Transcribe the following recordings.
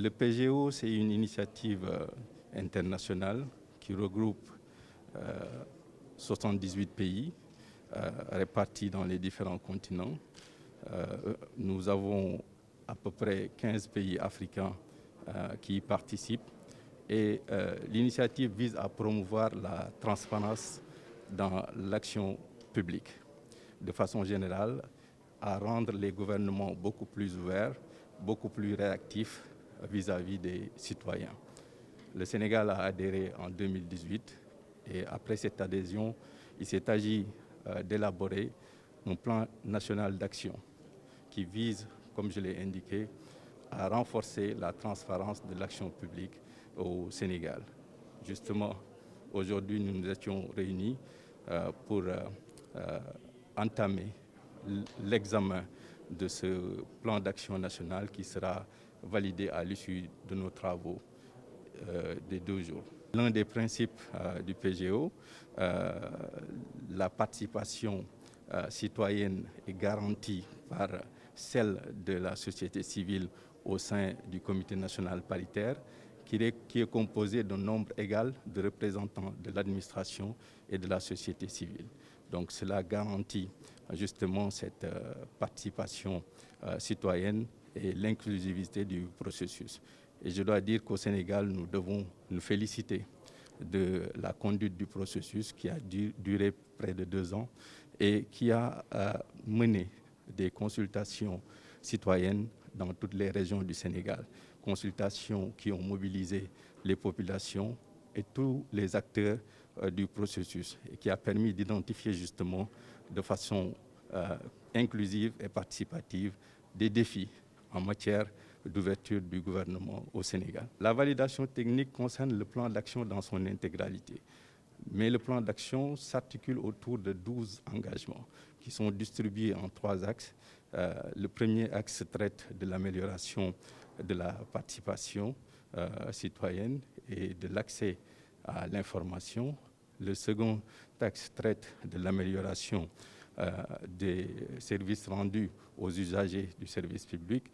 Le PGO, c'est une initiative internationale qui regroupe 78 pays répartis dans les différents continents. Nous avons à peu près 15 pays africains qui y participent et l'initiative vise à promouvoir la transparence dans l'action publique. De façon générale, à rendre les gouvernements beaucoup plus ouverts, beaucoup plus réactifs vis-à-vis des citoyens. Le Sénégal a adhéré en 2018 et après cette adhésion, il s'est agi d'élaborer un plan national d'action qui vise, comme je l'ai indiqué, à renforcer la transparence de l'action publique au Sénégal. Justement, aujourd'hui, nous nous étions réunis pour entamer l'examen de ce plan d'action national qui sera validé à l'issue de nos travaux des 2 jours. L'un des principes du PGO, la participation citoyenne est garantie par celle de la société civile au sein du comité national paritaire, qui est composé d'un nombre égal de représentants de l'administration et de la société civile. Donc cela garantit justement cette participation citoyenne et l'inclusivité du processus. Et je dois dire qu'au Sénégal, nous devons nous féliciter de la conduite du processus qui a duré près de 2 ans et qui a mené des consultations citoyennes dans toutes les régions du Sénégal. Consultations qui ont mobilisé les populations et tous les acteurs du processus et qui a permis d'identifier justement de façon inclusive et participative des défis en matière d'ouverture du gouvernement au Sénégal. La validation technique concerne le plan d'action dans son intégralité. Mais le plan d'action s'articule autour de 12 engagements qui sont distribués en 3 axes. Le premier axe traite de l'amélioration de la participation citoyenne et de l'accès à l'information. Le second axe traite de l'amélioration des services rendus aux usagers du service public.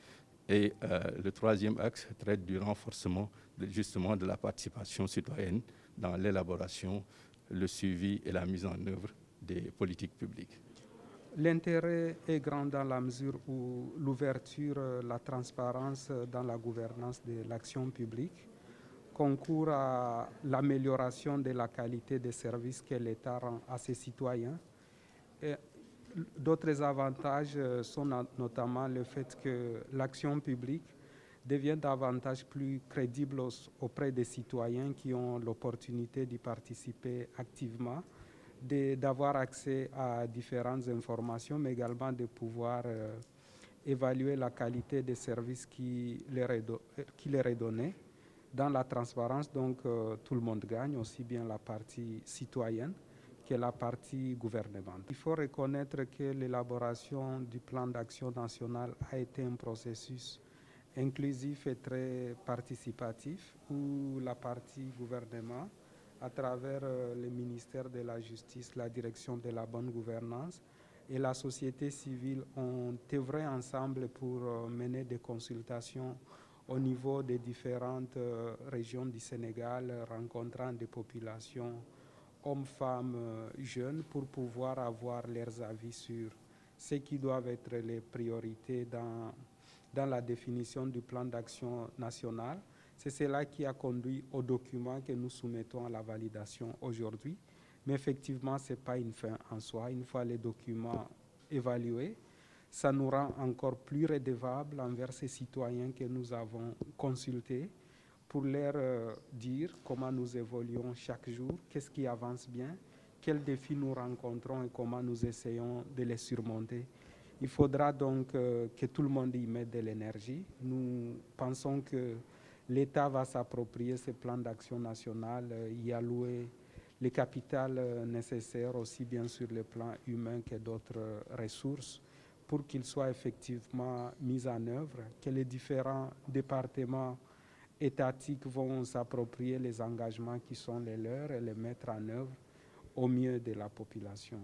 Et le troisième axe traite du renforcement justement de la participation citoyenne dans l'élaboration, le suivi et la mise en œuvre des politiques publiques. L'intérêt est grand dans la mesure où l'ouverture, la transparence dans la gouvernance de l'action publique concourt à l'amélioration de la qualité des services que l'État rend à ses citoyens. D'autres avantages sont notamment le fait que l'action publique devient davantage plus crédible auprès des citoyens qui ont l'opportunité d'y participer activement, d'avoir accès à différentes informations, mais également de pouvoir évaluer la qualité des services qui leur est donnée. Dans la transparence, donc, tout le monde gagne, aussi bien la partie citoyenne que la partie gouvernementale. Il faut reconnaître que l'élaboration du plan d'action national a été un processus inclusif et très participatif où la partie gouvernement, à travers le ministère de la Justice, la direction de la bonne gouvernance et la société civile ont œuvré ensemble pour mener des consultations au niveau des différentes régions du Sénégal, rencontrant des populations hommes, femmes, jeunes, pour pouvoir avoir leurs avis sur ce qui doivent être les priorités dans la définition du plan d'action national. C'est cela qui a conduit au document que nous soumettons à la validation aujourd'hui. Mais effectivement, ce n'est pas une fin en soi. Une fois les documents évalués, ça nous rend encore plus redevables envers ces citoyens que nous avons consultés pour leur dire comment nous évoluons chaque jour, qu'est-ce qui avance bien, quels défis nous rencontrons et comment nous essayons de les surmonter. Il faudra donc que tout le monde y mette de l'énergie. Nous pensons que l'État va s'approprier ce plan d'action national, y allouer les capitales nécessaires, aussi bien sur le plan humain que d'autres ressources, pour qu'il soit effectivement mis en œuvre, que les différents départements étatiques vont s'approprier les engagements qui sont les leurs et les mettre en œuvre au mieux de la population.